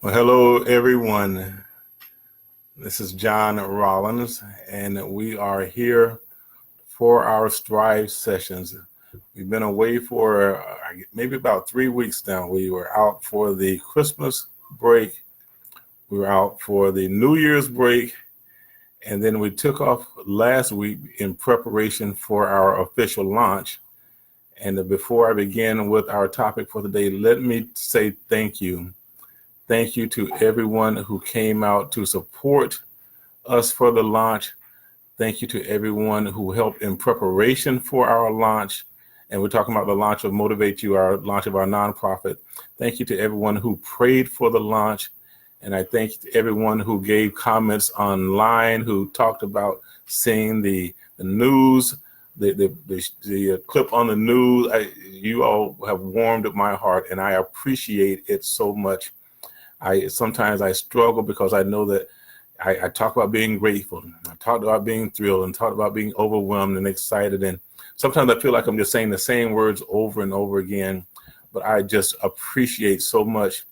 Well, hello, everyone. This is John Rollins, and we are here for our S.T.R.I.V.E sessions. We've been away for maybe about 3 weeks now. We were out for the Christmas break. We were out for the New Year's break, and then we took off last week in preparation for our official launch. And before I begin with our topic for the day, let me say thank you. Thank you to everyone who came out to support us for the launch. Thank you to everyone who helped in preparation for our launch. And we're talking about the launch of Motivate You, our launch of our nonprofit. Thank you to everyone who prayed for the launch. And I thank everyone who gave comments online, who talked about seeing the news, the clip on the news. You all have warmed my heart, and I appreciate it so much. Sometimes I struggle because I know that I talk about being grateful. I talk about being thrilled and talk about being overwhelmed and excited. And sometimes I feel like I'm just saying the same words over and over again. But I just appreciate so much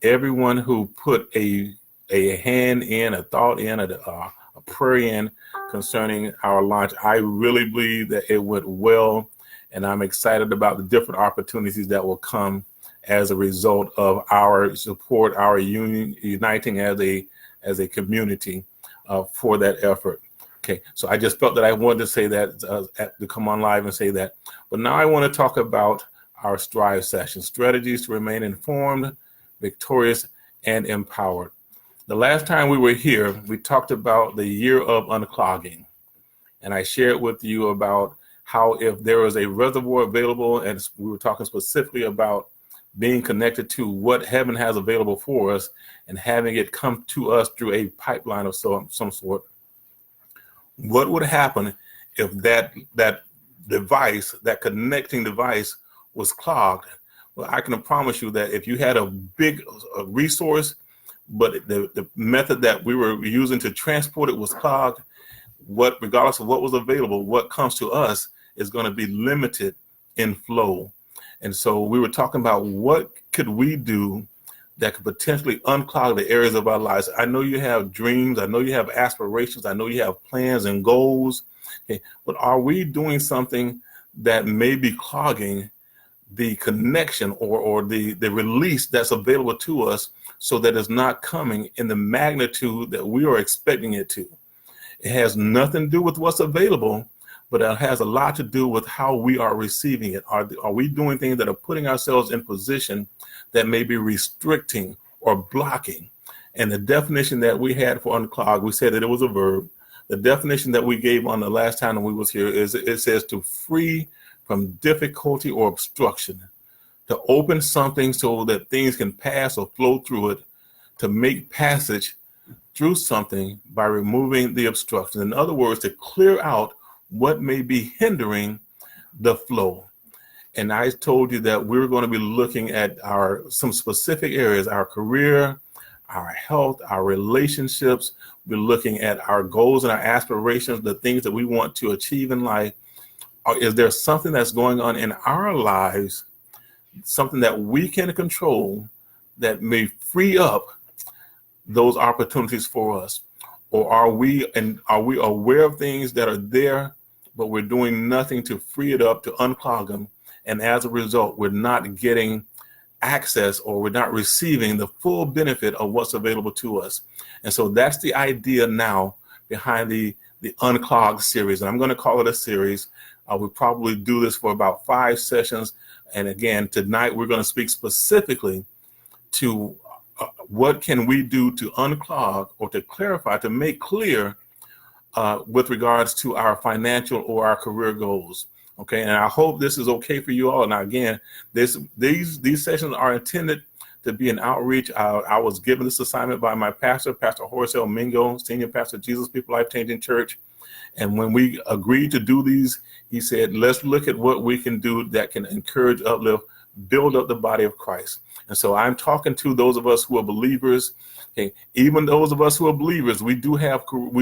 everyone who put a hand in, a thought in, a prayer in concerning our launch. I really believe that it went well, and I'm excited about the different opportunities that will come as a result of our support, our uniting as a community for that effort. Okay, so I just felt that I wanted to say that, to come on live and say that. But now I want to talk about our S.T.R.I.V.E session, strategies to remain informed, victorious, and empowered. The last time we were here, we talked about the year of unclogging. And I shared with you about how if there was a reservoir available, and we were talking specifically about being connected to what heaven has available for us and having it come to us through a pipeline of some sort. What would happen if that device, that connecting device, was clogged? Well, I can promise you that if you had a big resource, but the method that we were using to transport it was clogged, regardless of what was available, what comes to us is going to be limited in flow. And so we were talking about what could we do that could potentially unclog the areas of our lives. I know you have dreams. I know you have aspirations. I know you have plans and goals. Okay, but are we doing something that may be clogging the connection or the release that's available to us so that it's not coming in the magnitude that we are expecting it to? It has nothing to do with what's available, but it has a lot to do with how we are receiving it. Are we doing things that are putting ourselves in position that may be restricting or blocking? And the definition that we had for unclog, we said that it was a verb. The definition that we gave on the last time we was here is it says to free from difficulty or obstruction, to open something so that things can pass or flow through it, to make passage through something by removing the obstruction. In other words, to clear out what may be hindering the flow. And I told you that we're going to be looking at some specific areas: our career, our health, our relationships. We're looking at our goals and our aspirations, the things that we want to achieve in life. Is there something that's going on in our lives, something that we can control that may free up those opportunities for us? Or are we aware of things that are there, but we're doing nothing to free it up, to unclog them? And as a result, we're not getting access, or we're not receiving the full benefit of what's available to us. And so that's the idea now behind the Unclogged series. And I'm going to call it a series. We'll probably do this for about 5 sessions. And again, tonight we're going to speak specifically to what can we do to unclog or to clarify, to make clear with regards to our financial or our career goals. Okay, and I hope this is okay for you all. Now, again, these sessions are intended to be an outreach. I was given this assignment by my pastor, Pastor Horace L. Mingo, Senior Pastor, Jesus People Life Changing Church. And when we agreed to do these, he said, let's look at what we can do that can encourage, uplift, build up the body of Christ. And so I'm talking to those of us who are believers. Okay, even those of us who are believers, we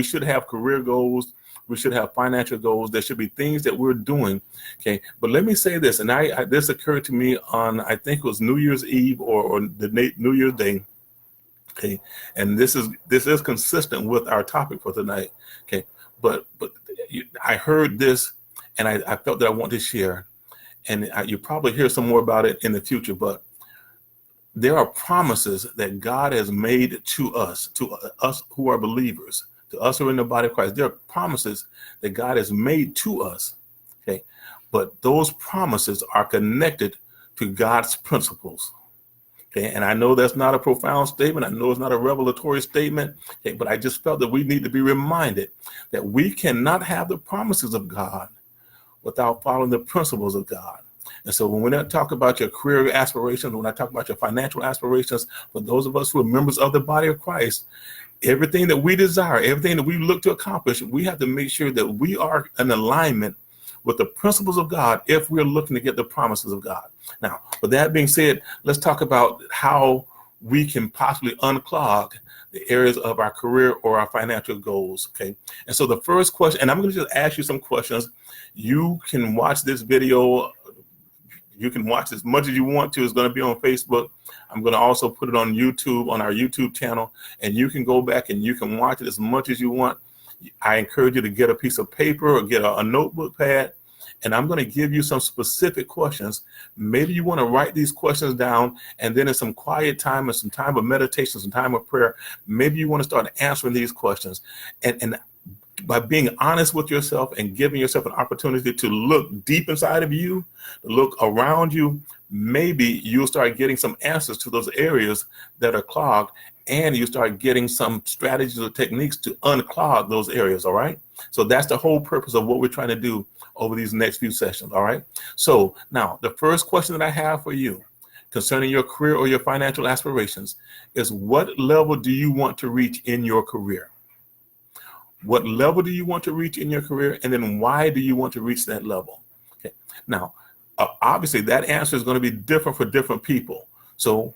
should have career goals. We should have financial goals. There should be things that we're doing. Okay, but let me say this, and this occurred to me on, I think it was New Year's Eve or the New Year's Day. Okay, and this is consistent with our topic for tonight. Okay, but I heard this, and I felt that I want to share, and you probably hear some more about it in the future. But there are promises that God has made to us who are believers, to us who are in the body of Christ. There are promises that God has made to us. Okay, but those promises are connected to God's principles. Okay, and I know that's not a profound statement. I know it's not a revelatory statement. Okay, but I just felt that we need to be reminded that we cannot have the promises of God without following the principles of God. And so when I talk about your career aspirations, when I talk about your financial aspirations, for those of us who are members of the body of Christ, everything that we desire, everything that we look to accomplish, we have to make sure that we are in alignment with the principles of God if we're looking to get the promises of God. Now, with that being said, let's talk about how we can possibly unclog the areas of our career or our financial goals. Okay. And so the first question, and I'm going to just ask you some questions. You can watch this video. You can watch as much as you want to. It's going to be on Facebook. I'm going to also put it on YouTube, on our YouTube channel, and you can go back and you can watch it as much as you want. I encourage you to get a piece of paper or get a notebook pad, and I'm going to give you some specific questions. Maybe you want to write these questions down, and then in some quiet time and some time of meditation, some time of prayer, maybe you want to start answering these questions. And by being honest with yourself and giving yourself an opportunity to look deep inside of you, to look around you, maybe you'll start getting some answers to those areas that are clogged, and you start getting some strategies or techniques to unclog those areas. All right. So that's the whole purpose of what we're trying to do over these next few sessions. All right. So now the first question that I have for you concerning your career or your financial aspirations is, what level do you want to reach in your career? What level do you want to reach in your career? And then why do you want to reach that level? Okay. Now, obviously that answer is going to be different for different people. So,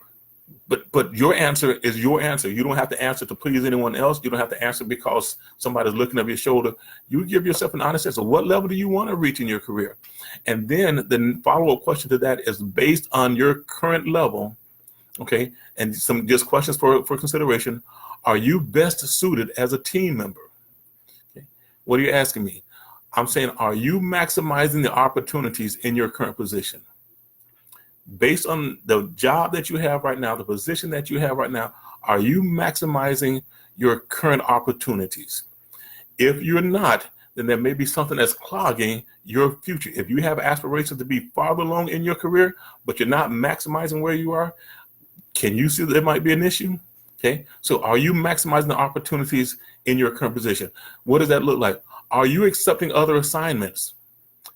but your answer is your answer. You don't have to answer to please anyone else. You don't have to answer because somebody's looking over your shoulder. You give yourself an honest answer. What level do you want to reach in your career? And then the follow-up question to that is based on your current level. Okay. And some just questions for consideration. Are you best suited as a team member? What are you asking me? I'm saying, are you maximizing the opportunities in your current position? Based on the job that you have right now, the position that you have right now, are you maximizing your current opportunities? If you're not, then there may be something that's clogging your future. If you have aspirations to be farther along in your career, but you're not maximizing where you are, can you see that there might be an issue? Okay, so are you maximizing the opportunities in your current position? What does that look like? Are you accepting other assignments?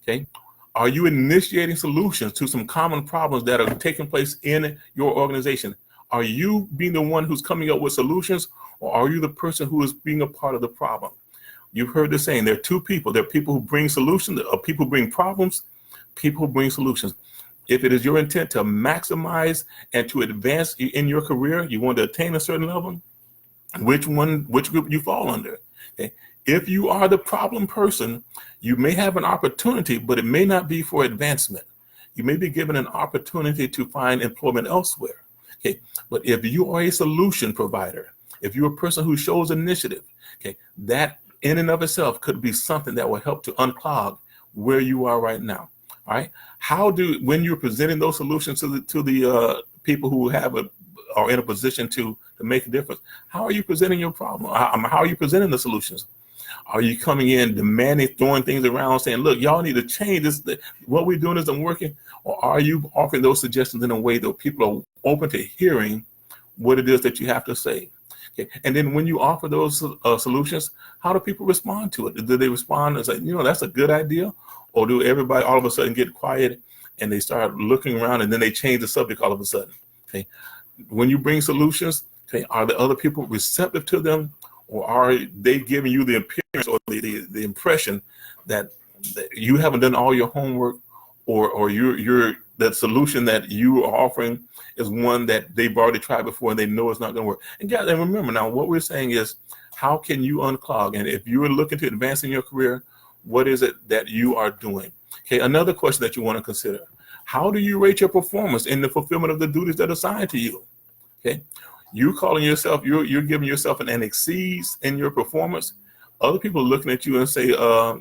Okay, are you initiating solutions to some common problems that are taking place in your organization? Are you being the one who's coming up with solutions, or are you the person who is being a part of the problem? You've heard the saying, there are two people. There are people who bring solutions, or people who bring problems, people who bring solutions. If it is your intent to maximize and to advance in your career, you want to attain a certain level, which group you fall under. Okay? If you are the problem person, you may have an opportunity, but it may not be for advancement. You may be given an opportunity to find employment elsewhere. Okay? But if you are a solution provider, if you're a person who shows initiative, okay, that in and of itself could be something that will help to unclog where you are right now. All right. When you're presenting those solutions to the people who are in a position to make a difference, how are you presenting your problem? How are you presenting the solutions? Are you coming in demanding, throwing things around, saying, "Look, y'all need to change this. What we're doing isn't working"? Or are you offering those suggestions in a way that people are open to hearing what it is that you have to say? Okay. And then when you offer those solutions, how do people respond to it? Do they respond and say, that's a good idea? Or do everybody all of a sudden get quiet and they start looking around and then they change the subject all of a sudden? Okay. When you bring solutions, okay, are the other people receptive to them, or are they giving you the appearance or the impression that you haven't done all your homework, or you're that solution that you are offering is one that they've already tried before and they know it's not going to work? And guys, and remember now, what we're saying is, how can you unclog? And if you're looking to advance in your career, what is it that you are doing? Okay, another question that you want to consider: how do you rate your performance in the fulfillment of the duties that are assigned to you? Okay, You calling yourself, you're giving yourself an exceeds in your performance. Other people are looking at you and say,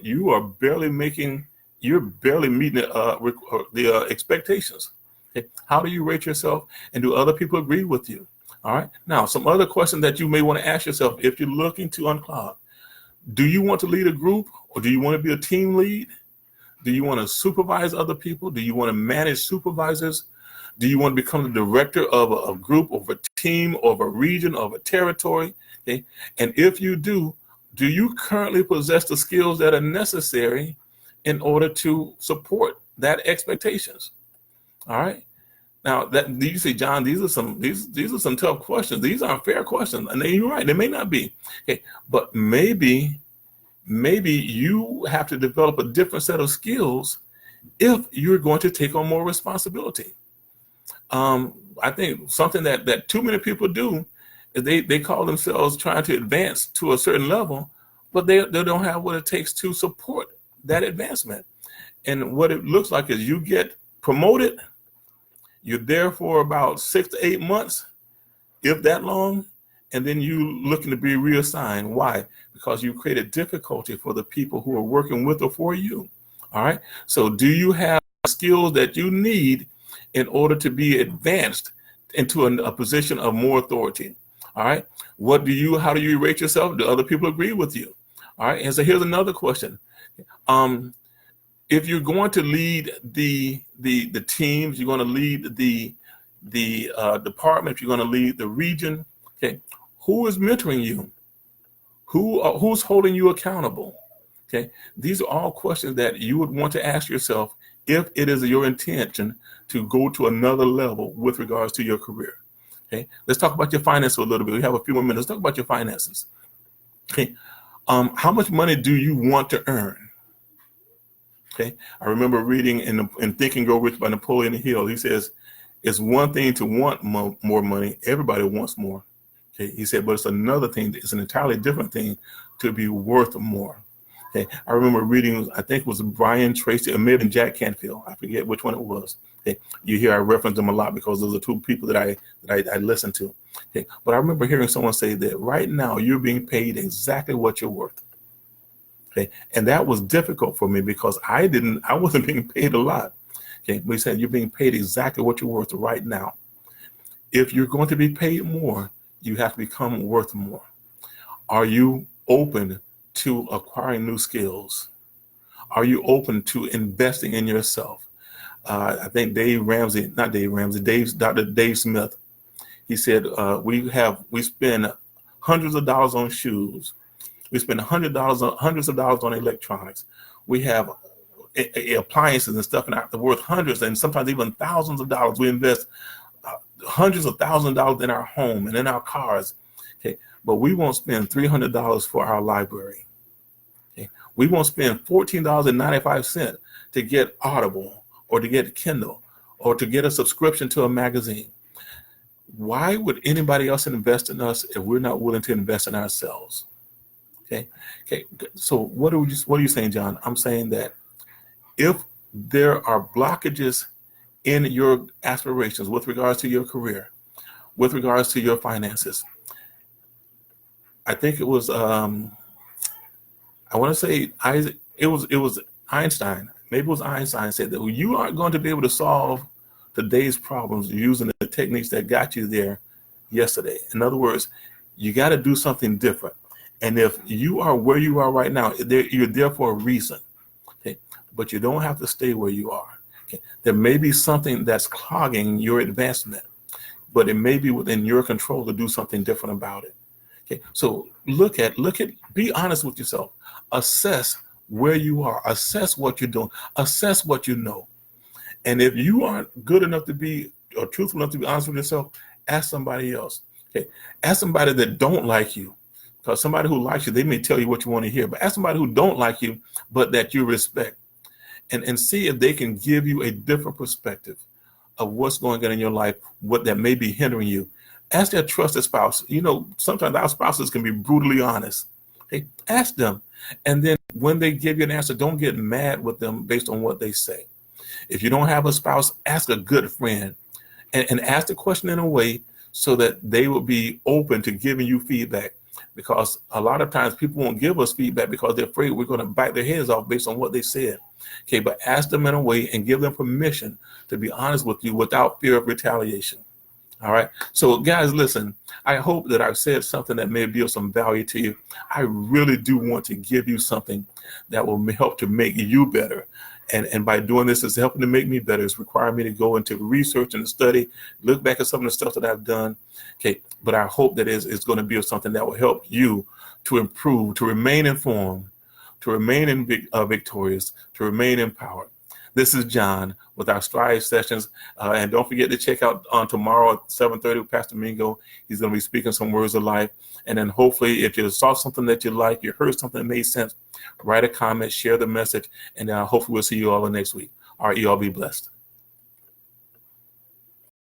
you are barely making, you're barely meeting the expectations. Okay. How do you rate yourself, and do other people agree with you? All right. Now, some other questions that you may want to ask yourself if you're looking to unclog. Do you want to lead a group, or do you want to be a team lead? Do you want to supervise other people? Do you want to manage supervisors? Do you want to become the director of a group, of a team, of a region, of a territory? Okay. And if you do you currently possess the skills that are necessary in order to support that expectations? All right. Now, that you say, John, these are some tough questions. These aren't fair questions, and you're right, they may not be. Okay, but maybe you have to develop a different set of skills if you're going to take on more responsibility. I think something that too many people do is they call themselves trying to advance to a certain level, but they don't have what it takes to support that advancement. And what it looks like is you get promoted, you're there for about 6 to 8 months, if that long, and then you looking to be reassigned. Why? Because you created difficulty for the people who are working with or for you. All right. So do you have skills that you need in order to be advanced into a position of more authority? All right. How do you rate yourself? Do other people agree with you? All right. And so here's another question. If you're going to lead the teams, you're going to lead the department, if you're going to lead the region, okay, who is mentoring you? Who's holding you accountable? Okay, these are all questions that you would want to ask yourself if it is your intention to go to another level with regards to your career. Okay, let's talk about your finances a little bit. We have a few more minutes. Let's talk about your finances. Okay, how much money do you want to earn? Okay, I remember reading in Think and Grow Rich by Napoleon Hill. He says, it's one thing to want more money. Everybody wants more. Okay, he said, but it's another thing. It's an entirely different thing to be worth more. Okay, I remember reading, I think it was Brian Tracy, or maybe Jack Canfield. I forget which one it was. Okay, you hear I reference them a lot because those are two people that I listen to. Okay, but I remember hearing someone say that right now you're being paid exactly what you're worth. Okay, and that was difficult for me because I wasn't being paid a lot. Okay, we said you're being paid exactly what you're worth right now. If you're going to be paid more, you have to become worth more. Are you open to acquiring new skills? Are you open to investing in yourself? I think Dr. Dave Smith, he said, we spend hundreds of dollars on shoes. We spend hundreds of dollars on electronics. We have appliances and stuff they're worth hundreds and sometimes even thousands of dollars. We invest hundreds of thousands of dollars in our home and in our cars. Okay, but we won't spend $300 for our library. Okay, we won't spend $14.95 to get Audible or to get Kindle or to get a subscription to a magazine. Why would anybody else invest in us if we're not willing to invest in ourselves? Okay. So what are you saying, John? I'm saying that if there are blockages in your aspirations with regards to your career, with regards to your finances, I think it was I want to say it was Einstein. Maybe it was Einstein said that you aren't going to be able to solve today's problems using the techniques that got you there yesterday. In other words, you got to do something different. And if you are where you are right now, you're there for a reason. Okay, but you don't have to stay where you are. Okay, there may be something that's clogging your advancement, but it may be within your control to do something different about it. Okay, so look at, be honest with yourself. Assess where you are. Assess what you're doing. Assess what you know. And if you aren't good enough to be, or truthful enough to be honest with yourself, ask somebody else. Okay, ask somebody that don't like you. Because somebody who likes you, they may tell you what you want to hear. But ask somebody who don't like you, but that you respect. And see if they can give you a different perspective of what's going on in your life, what that may be hindering you. Ask their trusted spouse. You know, sometimes our spouses can be brutally honest. Hey, ask them. And then when they give you an answer, don't get mad with them based on what they say. If you don't have a spouse, ask a good friend. And ask the question in a way so that they will be open to giving you feedback. Because a lot of times people won't give us feedback because they're afraid we're going to bite their heads off based on what they said. Okay, but ask them in a way and give them permission to be honest with you without fear of retaliation. All right. So guys, listen, I hope that I've said something that may be of some value to you. I really do want to give you something that will help to make you better. And by doing this, it's helping to make me better. It's requiring me to go into research and study, look back at some of the stuff that I've done. Okay. But I hope that it's going to be something that will help you to improve, to remain informed, to remain victorious, to remain empowered. This is John with our S.T.R.I.V.E sessions. And don't forget to check out on tomorrow at 7:30 with Pastor Mingo. He's going to be speaking some words of life. And then hopefully if you saw something that you like, you heard something that made sense, write a comment, share the message, and hopefully we'll see you all next week. All right, you all be blessed.